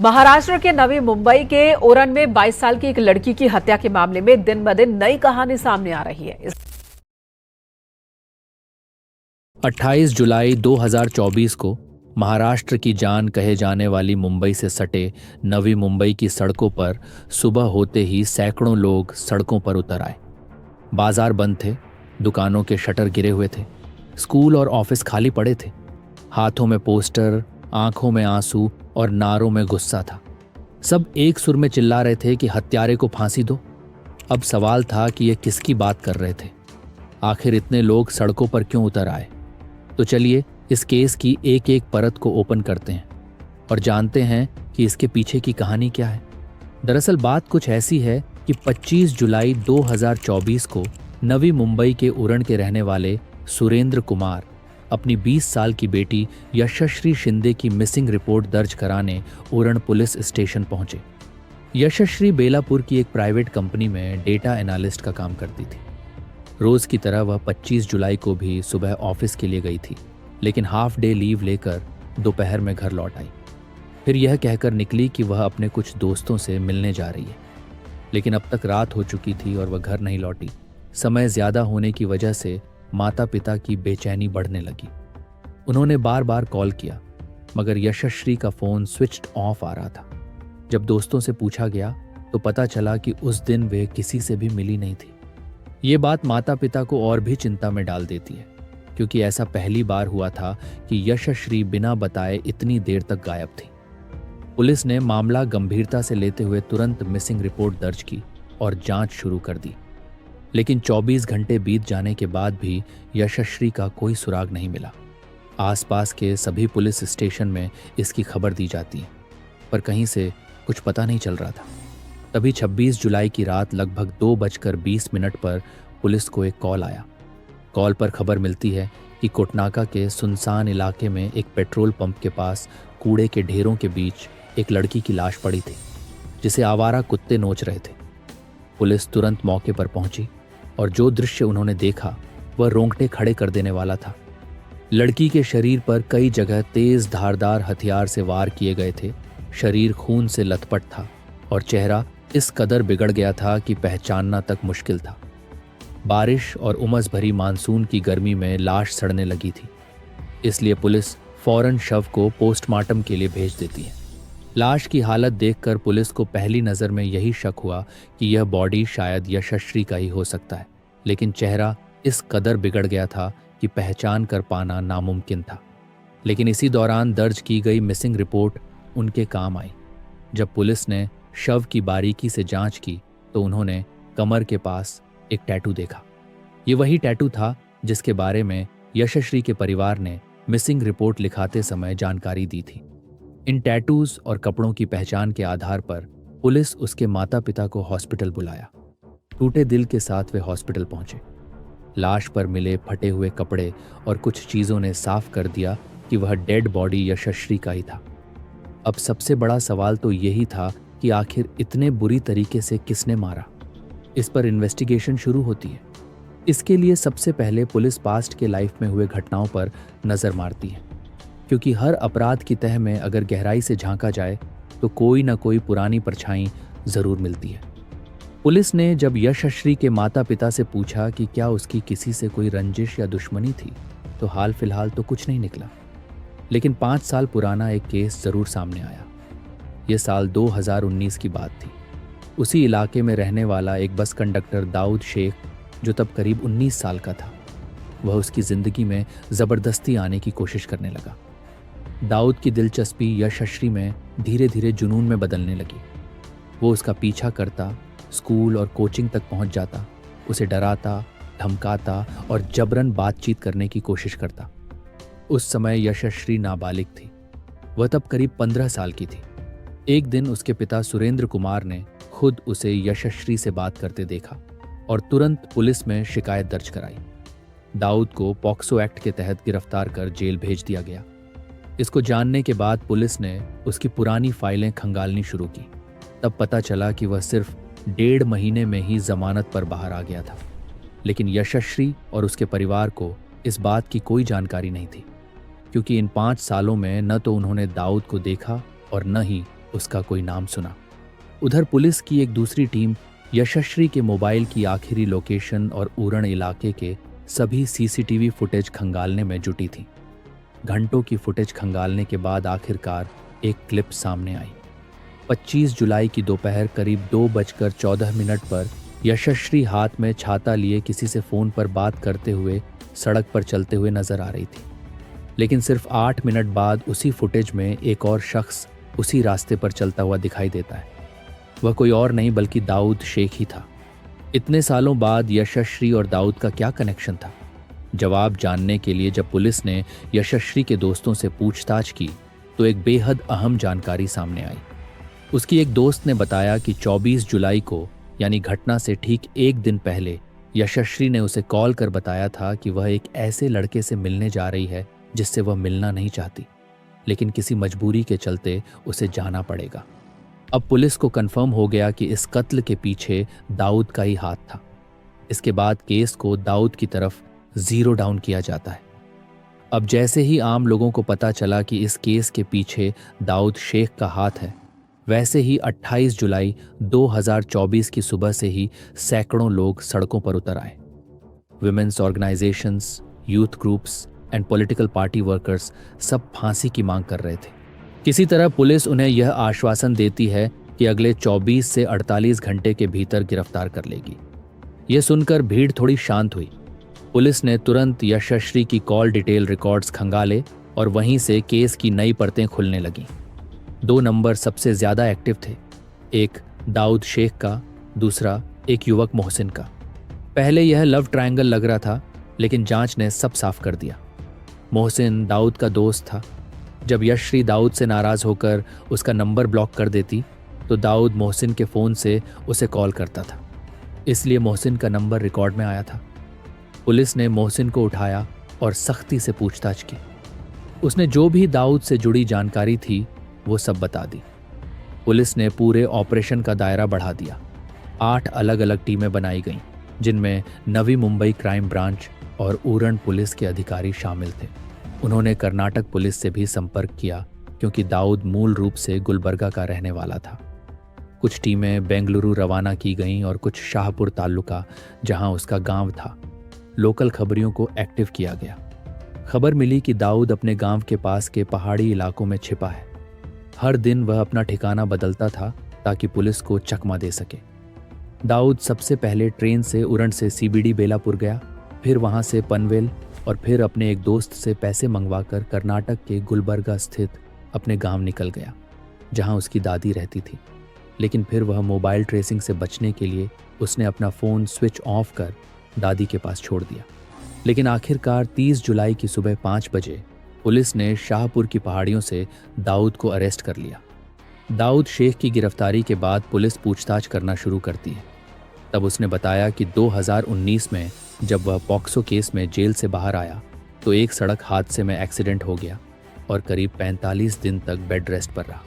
महाराष्ट्र के नवी मुंबई के ओरन में 22 साल की एक लड़की की हत्या के मामले में दिन ब दिन नई कहानी सामने आ रही है। 28 जुलाई 2024 को महाराष्ट्र की जान कहे जाने वाली मुंबई से सटे नवी मुंबई की सड़कों पर सुबह होते ही सैकड़ों लोग सड़कों पर उतर आए। बाजार बंद थे, दुकानों के शटर गिरे हुए थे, स्कूल और ऑफिस खाली पड़े थे। हाथों में पोस्टर, आंखों में आंसू और नारों में गुस्सा था। सब एक सुर में चिल्ला रहे थे कि हत्यारे को फांसी दो। अब सवाल था कि ये किसकी बात कर रहे थे? आखिर इतने लोग सड़कों पर क्यों उतर आए? तो चलिए इस केस की एक एक परत को ओपन करते हैं और जानते हैं कि इसके पीछे की कहानी क्या है। दरअसल बात कुछ ऐसी है कि 25 जुलाई 2024 को नवी मुंबई के उरण के रहने वाले सुरेंद्र कुमार अपनी 20 साल की बेटी यशश्री शिंदे की मिसिंग रिपोर्ट दर्ज कराने उरण पुलिस स्टेशन पहुंचे। यशश्री बेलापुर की एक प्राइवेट कंपनी में डेटा एनालिस्ट का काम करती थी। रोज की तरह वह 25 जुलाई को भी सुबह ऑफिस के लिए गई थी, लेकिन हाफ डे लीव लेकर दोपहर में घर लौट आई। फिर यह कहकर निकली कि वह अपने कुछ दोस्तों से मिलने जा रही है, लेकिन अब तक रात हो चुकी थी और वह घर नहीं लौटी। समय ज्यादा होने की वजह से माता पिता की बेचैनी बढ़ने लगी। उन्होंने बार बार कॉल किया, मगर यशश्री का फोन स्विच्ड ऑफ आ रहा था। जब दोस्तों से पूछा गया तो पता चला कि उस दिन वे किसी से भी मिली नहीं थी। ये बात माता पिता को और भी चिंता में डाल देती है, क्योंकि ऐसा पहली बार हुआ था कि यशश्री बिना बताए इतनी देर तक गायब थी। पुलिस ने मामला गंभीरता से लेते हुए तुरंत मिसिंग रिपोर्ट दर्ज की और जांच शुरू कर दी, लेकिन 24 घंटे बीत जाने के बाद भी यशश्री का कोई सुराग नहीं मिला। आसपास के सभी पुलिस स्टेशन में इसकी खबर दी जाती है, पर कहीं से कुछ पता नहीं चल रहा था। तभी 26 जुलाई की रात लगभग 2:20 पर पुलिस को एक कॉल आया। कॉल पर खबर मिलती है कि कोटनाका के सुनसान इलाके में एक पेट्रोल पंप के पास कूड़े के ढेरों के बीच एक लड़की की लाश पड़ी थी, जिसे आवारा कुत्ते नोच रहे थे। पुलिस तुरंत मौके पर पहुंची और जो दृश्य उन्होंने देखा वह रोंगटे खड़े कर देने वाला था। लड़की के शरीर पर कई जगह तेज धारदार हथियार से वार किए गए थे। शरीर खून से लथपथ था और चेहरा इस कदर बिगड़ गया था कि पहचानना तक मुश्किल था। बारिश और उमस भरी मानसून की गर्मी में लाश सड़ने लगी थी, इसलिए पुलिस फौरन शव को पोस्टमार्टम के लिए भेज देती है। लाश की हालत देखकर पुलिस को पहली नज़र में यही शक हुआ कि यह बॉडी शायद यशश्री का ही हो सकता है, लेकिन चेहरा इस कदर बिगड़ गया था कि पहचान कर पाना नामुमकिन था। लेकिन इसी दौरान दर्ज की गई मिसिंग रिपोर्ट उनके काम आई। जब पुलिस ने शव की बारीकी से जांच की तो उन्होंने कमर के पास एक टैटू देखा। ये वही टैटू था जिसके बारे में यशश्री के परिवार ने मिसिंग रिपोर्ट लिखाते समय जानकारी दी थी। इन टैटूज और कपड़ों की पहचान के आधार पर पुलिस उसके माता पिता को हॉस्पिटल बुलाया। टूटे दिल के साथ वे हॉस्पिटल पहुंचे। लाश पर मिले फटे हुए कपड़े और कुछ चीजों ने साफ कर दिया कि वह डेड बॉडी यशश्री का ही था। अब सबसे बड़ा सवाल तो यही था कि आखिर इतने बुरी तरीके से किसने मारा। इस पर इन्वेस्टिगेशन शुरू होती है। इसके लिए सबसे पहले पुलिस पास्ट के लाइफ में हुए घटनाओं पर नजर मारती है, क्योंकि हर अपराध की तह में अगर गहराई से झांका जाए तो कोई ना कोई पुरानी परछाई जरूर मिलती है। पुलिस ने जब यशश्री के माता पिता से पूछा कि क्या उसकी किसी से कोई रंजिश या दुश्मनी थी, तो हाल फिलहाल तो कुछ नहीं निकला। लेकिन 5 साल पुराना एक केस जरूर सामने आया। यह साल 2019 की बात थी। उसी इलाके में रहने वाला एक बस कंडक्टर दाऊद शेख, जो तब करीब 19 साल का था, वह उसकी जिंदगी में जबरदस्ती आने की कोशिश करने लगा। दाऊद की दिलचस्पी यशश्री में धीरे धीरे जुनून में बदलने लगी। वो उसका पीछा करता, स्कूल और कोचिंग तक पहुंच जाता, उसे डराता, धमकाता और जबरन बातचीत करने की कोशिश करता। उस समय यशश्री नाबालिग थी। वह तब करीब 15 साल की थी। एक दिन उसके पिता सुरेंद्र कुमार ने खुद उसे यशश्री से बात करते देखा और तुरंत पुलिस में शिकायत दर्ज कराई। दाऊद को पॉक्सो एक्ट के तहत गिरफ्तार कर जेल भेज दिया गया। इसको जानने के बाद पुलिस ने उसकी पुरानी फाइलें खंगालनी शुरू की। तब पता चला कि वह सिर्फ 1.5 महीने में ही जमानत पर बाहर आ गया था। लेकिन यशश्री और उसके परिवार को इस बात की कोई जानकारी नहीं थी, क्योंकि इन 5 सालों में न तो उन्होंने दाऊद को देखा और न ही उसका कोई नाम सुना। उधर पुलिस की एक दूसरी टीम यशस्वी के मोबाइल की आखिरी लोकेशन और उरण इलाके के सभी सीसीटीवी फुटेज खंगालने में जुटी थी। घंटों की फुटेज खंगालने के बाद आखिरकार एक क्लिप सामने आई। 25 जुलाई की दोपहर करीब 2:14 पर यशस्वी हाथ में छाता लिए किसी से फोन पर बात करते हुए सड़क पर चलते हुए नजर आ रही थी। लेकिन सिर्फ 8 मिनट बाद उसी फुटेज में एक और शख्स उसी रास्ते पर चलता हुआ दिखाई देता है। वह कोई और नहीं बल्कि दाऊद शेख ही था। इतने सालों बाद यशस्वी और दाऊद का क्या कनेक्शन था? जवाब जानने के लिए जब पुलिस ने यशस्वी के दोस्तों से पूछताछ की तो एक बेहद अहम जानकारी सामने आई। उसकी एक दोस्त ने बताया कि 24 जुलाई को यानी घटना से ठीक एक दिन पहले यशस्वी ने उसे कॉल कर बताया था कि वह एक ऐसे लड़के से मिलने जा रही है जिससे वह मिलना नहीं चाहती, लेकिन किसी मजबूरी के चलते उसे जाना पड़ेगा। अब पुलिस को कंफर्म हो गया कि इस कत्ल के पीछे दाऊद का ही हाथ था। इसके बाद केस को दाऊद की तरफ जीरो डाउन किया जाता है। अब जैसे ही आम लोगों को पता चला कि इस केस के पीछे दाऊद शेख का हाथ है, वैसे ही 28 जुलाई 2024 की सुबह से ही सैकड़ों लोग सड़कों पर उतर आए। Women's organisations, youth groups and political party workers सब फांसी की मांग कर रहे थे। किसी तरह पुलिस उन्हें यह आश्वासन देती है कि अगले 24 से 48 घंटे के भीतर गिरफ्तार कर लेगी। यह सुनकर भीड़ थोड़ी शांत हुई। पुलिस ने तुरंत यशस्वी की कॉल डिटेल रिकॉर्ड्स खंगाले और वहीं से केस की नई परतें खुलने लगीं। 2 नंबर सबसे ज्यादा एक्टिव थे, एक दाऊद शेख का, दूसरा एक युवक मोहसिन का। पहले यह लव ट्रायंगल लग रहा था, लेकिन जांच ने सब साफ कर दिया। मोहसिन दाऊद का दोस्त था। जब यशस्वी दाऊद से नाराज होकर उसका नंबर ब्लॉक कर देती तो दाऊद मोहसिन के फ़ोन से उसे कॉल करता था, इसलिए मोहसिन का नंबर रिकॉर्ड में आया था। पुलिस ने मोहसिन को उठाया और सख्ती से पूछताछ की। उसने जो भी दाऊद से जुड़ी जानकारी थी वो सब बता दी। पुलिस ने पूरे ऑपरेशन का दायरा बढ़ा दिया। 8 अलग अलग टीमें बनाई गईं, जिनमें नवी मुंबई क्राइम ब्रांच और उरण पुलिस के अधिकारी शामिल थे। उन्होंने कर्नाटक पुलिस से भी संपर्क किया क्योंकि दाऊद मूल रूप से गुलबर्गा का रहने वाला था। कुछ टीमें बेंगलुरु रवाना की गईं और कुछ शाहपुर तालुका, जहां उसका गांव था। लोकल खबरियों को एक्टिव किया गया। खबर मिली कि दाऊद अपने गांव के पास के पहाड़ी इलाकों में छिपा है। हर दिन वह अपना ठिकाना बदलता था ताकि पुलिस को चकमा दे सके। दाऊद सबसे पहले ट्रेन से उरण से सीबीडी बेलापुर गया, फिर वहां से पनवेल और फिर अपने एक दोस्त से पैसे मंगवाकर कर्नाटक के गुलबर्गा स्थित अपने गांव निकल गया, जहां उसकी दादी रहती थी। लेकिन फिर वह मोबाइल ट्रेसिंग से बचने के लिए उसने अपना फ़ोन स्विच ऑफ कर दादी के पास छोड़ दिया। लेकिन आखिरकार 30 जुलाई की सुबह 5 बजे पुलिस ने शाहपुर की पहाड़ियों से दाऊद को अरेस्ट कर लिया। दाऊद शेख की गिरफ्तारी के बाद पुलिस पूछताछ करना शुरू करती है। तब उसने बताया कि 2019 में जब वह पॉक्सो केस में जेल से बाहर आया तो एक सड़क हादसे में एक्सीडेंट हो गया और करीब 45 दिन तक बेड रेस्ट पर रहा।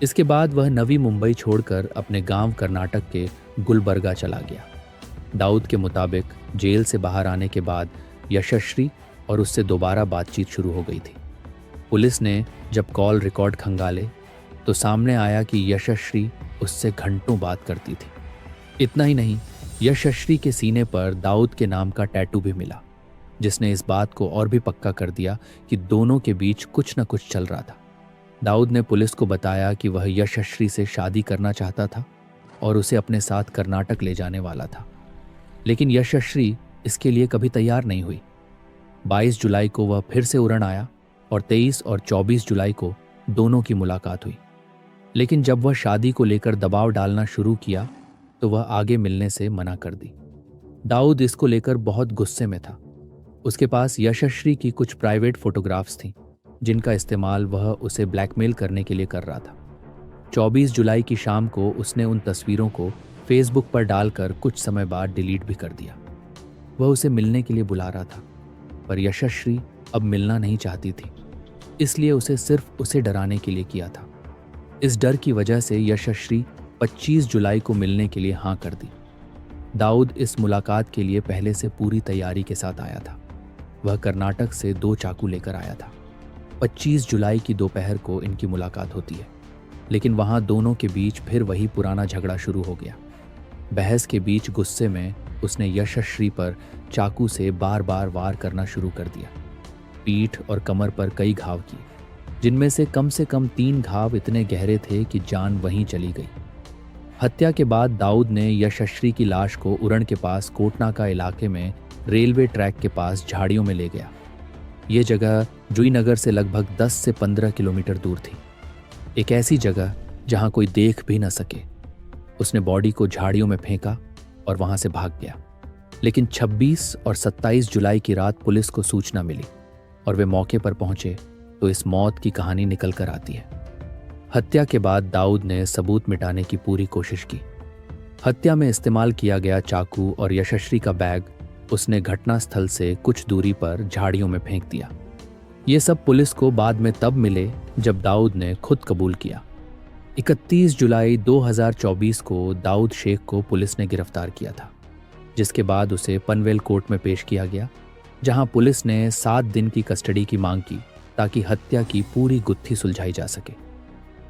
इसके बाद वह नवी मुंबई छोड़कर अपने गांव कर्नाटक के गुलबर्गा चला गया। दाऊद के मुताबिक जेल से बाहर आने के बाद यशस्वी और उससे दोबारा बातचीत शुरू हो गई थी। पुलिस ने जब कॉल रिकॉर्ड खंगाले तो सामने आया कि यशस्वी उससे घंटों बात करती थी। इतना ही नहीं, यशस्वी के सीने पर दाऊद के नाम का टैटू भी मिला, जिसने इस बात को और भी पक्का कर दिया कि दोनों के बीच कुछ न कुछ चल रहा था। दाऊद ने पुलिस को बताया कि वह यशस्वी से शादी करना चाहता था और उसे अपने साथ कर्नाटक ले जाने वाला था, लेकिन यशस्वी इसके लिए कभी तैयार नहीं हुई। 22 जुलाई को वह फिर से उरण आया और 23 और 24 जुलाई को दोनों की मुलाकात हुई। लेकिन जब वह शादी को लेकर दबाव डालना शुरू किया तो वह आगे मिलने से मना कर दी। दाऊद इसको लेकर बहुत गुस्से में था। उसके पास यशस्वी की कुछ प्राइवेट फोटोग्राफ्स थीं, जिनका इस्तेमाल वह उसे ब्लैकमेल करने के लिए कर रहा था। 24 जुलाई की शाम को उसने उन तस्वीरों को फेसबुक पर डालकर कुछ समय बाद डिलीट भी कर दिया। वह उसे मिलने के लिए बुला रहा था, पर यशस्वी अब मिलना नहीं चाहती थी, इसलिए उसे सिर्फ उसे डराने के लिए किया था। इस डर की वजह से यशस्वी 25 जुलाई को मिलने के लिए हाँ कर दी। दाऊद इस मुलाकात के लिए पहले से पूरी तैयारी के साथ आया था। वह कर्नाटक से 2 चाकू लेकर आया था। 25 जुलाई की दोपहर को इनकी मुलाकात होती है, लेकिन वहां दोनों के बीच फिर वही पुराना झगड़ा शुरू हो गया। बहस के बीच गुस्से में उसने यशश्री पर चाकू से बार बार वार करना शुरू कर दिया। पीठ और कमर पर कई घाव किए, जिनमें से कम 3 घाव इतने गहरे थे कि जान वहीं चली गई। हत्या के बाद दाऊद ने यशश्री की लाश को उरण के पास कोटनाका इलाके में रेलवे ट्रैक के पास झाड़ियों में ले गया। ये जगह जुईनगर से लगभग 10 से 15 किलोमीटर दूर थी, एक ऐसी जगह जहां कोई देख भी न सके। उसने बॉडी को झाड़ियों में फेंका और वहां से भाग गया। लेकिन 26 और 27 जुलाई की रात पुलिस को सूचना मिली और वे मौके पर पहुंचे तो इस मौत की कहानी निकल कर आती है। हत्या के बाद दाऊद ने सबूत मिटाने की पूरी कोशिश की। हत्या में इस्तेमाल किया गया चाकू और यशश्री का बैग उसने घटनास्थल से कुछ दूरी पर झाड़ियों में फेंक दिया। ये सब पुलिस को बाद में तब मिले जब दाऊद ने खुद कबूल किया। 31 जुलाई 2024 को दाऊद शेख को पुलिस ने गिरफ्तार किया था, जिसके बाद उसे पनवेल कोर्ट में पेश किया गया, जहां पुलिस ने 7 दिन की कस्टडी की मांग की ताकि हत्या की पूरी गुत्थी सुलझाई जा सके।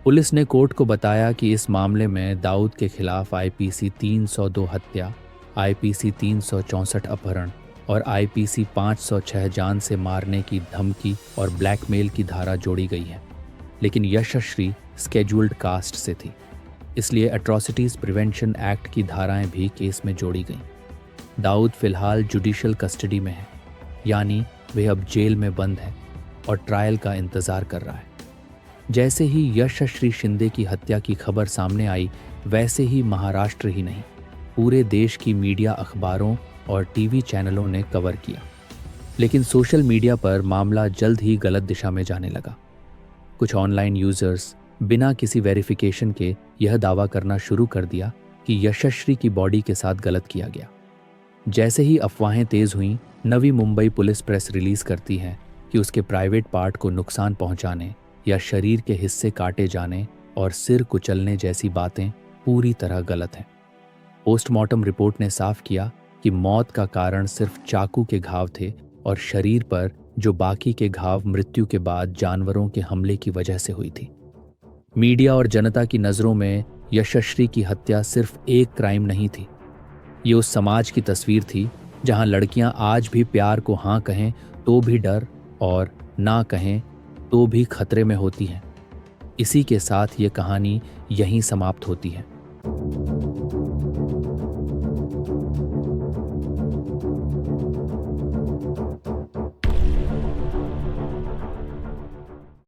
पुलिस ने कोर्ट को बताया कि इस मामले में दाऊद के खिलाफ आईपीसी 302 हत्या, आईपीसी 364 अपहरण और आईपीसी 506 जान से मारने की धमकी और ब्लैकमेल की धारा जोड़ी गई है। लेकिन यशश्री स्केड्यूल्ड कास्ट से थी, इसलिए एट्रॉसिटीज प्रिवेंशन एक्ट की धाराएं भी केस में जोड़ी गईं। दाऊद फिलहाल जुडिशियल कस्टडी में है, यानी वे अब जेल में बंद है और ट्रायल का इंतजार कर रहा है। जैसे ही यशश्री शिंदे की हत्या की खबर सामने आई, वैसे ही महाराष्ट्र ही नहीं, पूरे देश की मीडिया, अखबारों और टीवी चैनलों ने कवर किया। लेकिन सोशल मीडिया पर मामला जल्द ही गलत दिशा में जाने लगा। कुछ ऑनलाइन यूजर्स बिना किसी वेरिफिकेशन के यह दावा करना शुरू कर दिया कि यशश्री की बॉडी के साथ गलत किया गया। जैसे ही अफवाहें तेज हुईं, Navi Mumbai police press release करती है कि उसके प्राइवेट पार्ट को नुकसान पहुंचाने या शरीर के हिस्से काटे जाने और सिर कुचलने जैसी बातें पूरी तरह गलत हैं। पोस्टमार्टम रिपोर्ट ने साफ किया कि मौत का कारण सिर्फ चाकू के घाव थे और शरीर पर जो बाकी के घाव मृत्यु के बाद जानवरों के हमले की वजह से हुई थी। मीडिया और जनता की नज़रों में यशश्री की हत्या सिर्फ एक क्राइम नहीं थी, ये उस समाज की तस्वीर थी जहां लड़कियां आज भी प्यार को हाँ कहें तो भी डर और ना कहें तो भी खतरे में होती हैं। इसी के साथ ये कहानी यहीं समाप्त होती है।